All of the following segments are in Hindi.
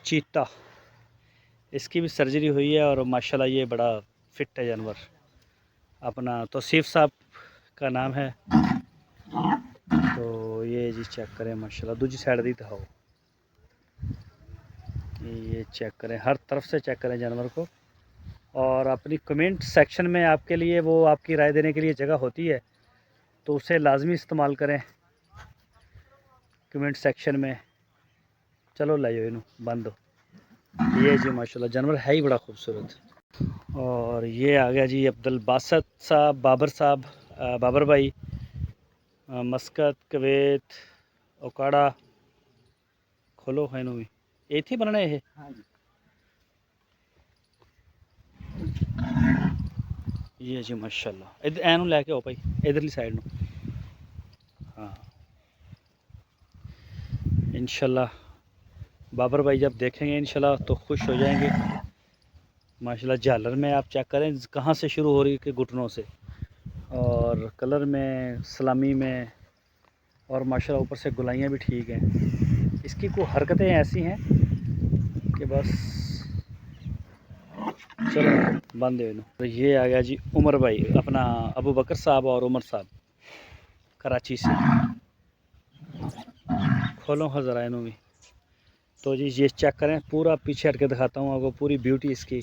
चीता, इसकी भी सर्जरी हुई है और माशाल्लाह ये बड़ा फिट है जानवर। अपना तौसीफ़ साहब का नाम है। तो ये जी चेक करें माशाल्लाह, दूसरी साइड दी दिखाओ, ये चेक करें, हर तरफ से चेक करें जानवर को। और अपनी कमेंट सेक्शन में आपके लिए वो आपकी राय देने के लिए जगह होती है, तो उसे लाजमी इस्तेमाल करें कमेंट सेक्शन में। चलो लाइयो इनू बंद हो। ये जी माशाल्लाह जानवर है ही बड़ा खूबसूरत। और ये आ गया जी अब्दुल बासत साहब, बाबर साहब, बाबर भाई, मस्कत, कुवैत, ओकाड़ा। खोलो है भी ये थी बनने ये। हाँ जी। ये जी माशाल्लाह, इधर एनू लैके आओ भाई, इधरली साइड में। हाँ इंशाल्लाह बाबर भाई जब देखेंगे इंशाल्लाह तो खुश हो जाएंगे। माशाल्लाह झालर में आप चेक करें कहाँ से शुरू हो रही है कि घुटनों से, और कलर में, सलामी में, और माशाल्लाह ऊपर से गुलाइयाँ भी ठीक हैं। इसकी कोई हरकतें ऐसी हैं कि बस। चलो बंद है। तो ये आ गया जी उमर भाई, अपना अबू बकर साहब और उमर साहब कराची से। खोलो हाँ ज़रा इन्हों भी। तो जी ये चेक करें, पूरा पीछे हट के दिखाता हूँ आपको पूरी ब्यूटी इसकी,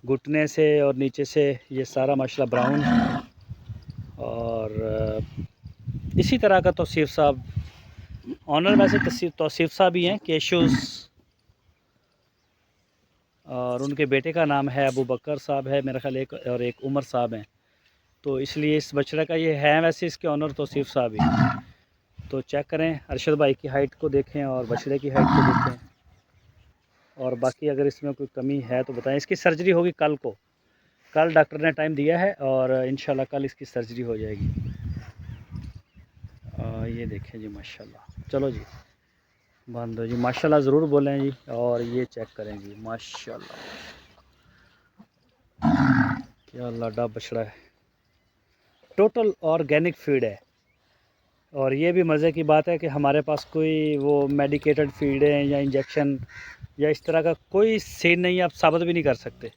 घुटने से और नीचे से ये सारा माशाल्लाह ब्राउन। और इसी तरह का तौसीफ़ साहब, ऑनर वैसे तौसीफ़ साहब ही हैं, केशूस, और उनके बेटे का नाम है अबू बकर साहब है मेरा ख्याल, एक और एक उमर साहब हैं। तो इसलिए इस बछड़े का ये है, वैसे इसके ऑनर तौसीफ़ साहब ही। तो चेक करें, अरशद भाई की हाइट को देखें और बछड़े की हाइट को देखें, और बाकी अगर इसमें कोई कमी है तो बताएं। इसकी सर्जरी होगी कल को, कल डॉक्टर ने टाइम दिया है और इंशाल्लाह कल इसकी सर्जरी हो जाएगी। ये देखें जी माशाल्लाह। चलो जी बंद हो जी, माशाल्लाह ज़रूर बोलें जी। और ये चेक करें जी माशाल्लाह, क्या लाडा बछड़ा है, टोटल ऑर्गेनिक फीड है। और ये भी मज़े की बात है कि हमारे पास कोई वो मेडिकेटेड फीड है या इंजेक्शन या इस तरह का कोई सीन नहीं है, आप साबित भी नहीं कर सकते।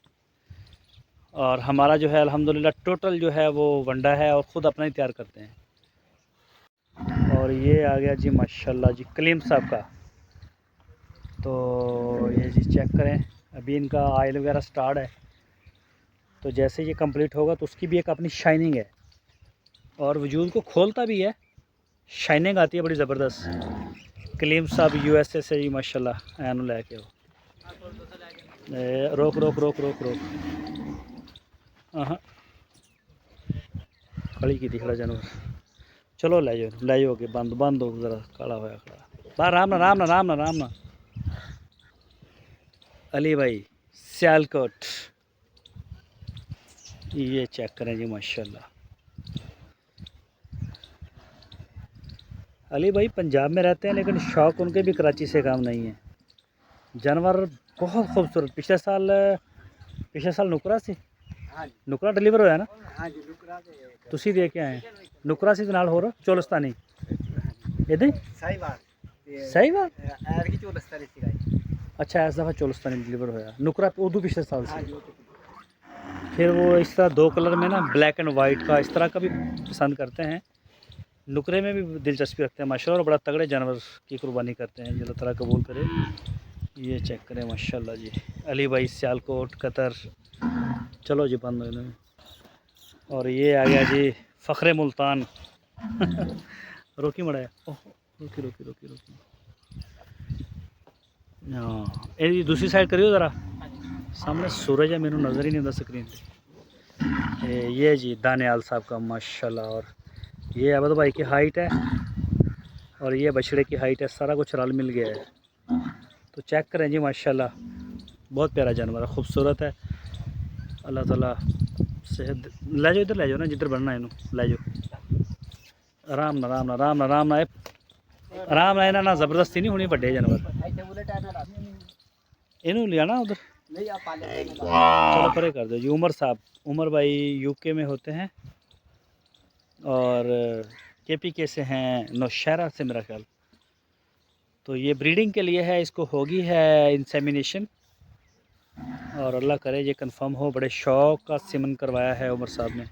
और हमारा जो है अल्हम्दुलिल्लाह टोटल जो है वो वंडा है और ख़ुद अपना ही तैयार करते हैं। और ये आ गया जी माशाल्लाह जी कलीम साहब का। तो ये जी चेक करें, अभी इनका ऑयल वगैरह स्टार्ट है, तो जैसे ये कंप्लीट होगा तो उसकी भी एक अपनी शाइनिंग है और वजूद को खोलता भी है, शाइनिंग आती है बड़ी ज़बरदस्त। कलीम साहब यूएसए से ही माशाल्लाह एनू लेके हो। रोक रोक रोक रोक रोक, हाँ खड़ी की खड़ा जानवर। चलो ले जाओ के बंद बंद हो ज़रा, काला होया खड़ा। राम ना राम ना राम ना राम ना। अली भाई सियालकोट, ये चेक करें जी माशाल्लाह। अली भाई पंजाब में रहते हैं लेकिन शौक़ उनके भी कराची से काम नहीं है। जानवर बहुत खूबसूरत, पिछले साल नुकरा से नुकरा डिलीवर होया ना। तुसी दे के आए नुकरा से नाल होर चोलस्तानी इधर सही बात। अच्छा इस दफ़ा चोलस्तानी डिलीवर होया, नुकरा उदू पिछले साल से। फिर वो इस तरह दो कलर में ना, ब्लैक एंड वाइट का, इस तरह का भी पसंद करते हैं। नुकरे में भी दिलचस्पी रखते हैं माशाल्लाह, और बड़ा तगड़े जानवर की कुर्बानी करते हैं, अल्लाह ताला कबूल करे। ये चेक करें माशाल्लाह जी, अली भाई सियालकोट कतर। चलो जी बंद हो। और ये आ गया जी फ़ख्रे मुल्तान। रोकी मड़ा रोकी रोकी रोकी रोकी। हाँ ये दूसरी साइड करियो ज़रा, सामने सूरज है मेनू नज़र ही नहीं आता स्क्रीन पे। ये जी दानियाल साहब का माशाल्लाह। और ये अबद भाई की हाइट है और ये बछड़े की हाइट है, सारा कुछ रल मिल गया है। तो चेक करें जी माशाल्लाह, बहुत प्यारा जानवर है, खूबसूरत है। अल्लाह ताला सेहत ले जाओ, इधर ले जाओ ना जिधर बनना है इनू ले जाओ। आराम ना आराम ना आराम ना आराम ना आराम ना, इन्होंने ज़बरदस्ती नहीं होनी, बड़े जानवर इनू लिया ना उधर। चलो परे कर दो जी। उमर साहब, उमर भाई यूके में होते हैं और केपीके से हैं, नौशहरा से मेरा ख्याल। तो ये ब्रीडिंग के लिए है, इसको होगी है इंसेमिनेशन, और अल्लाह करे ये कंफर्म हो। बड़े शौक़ का सिमन करवाया है उमर साहब ने।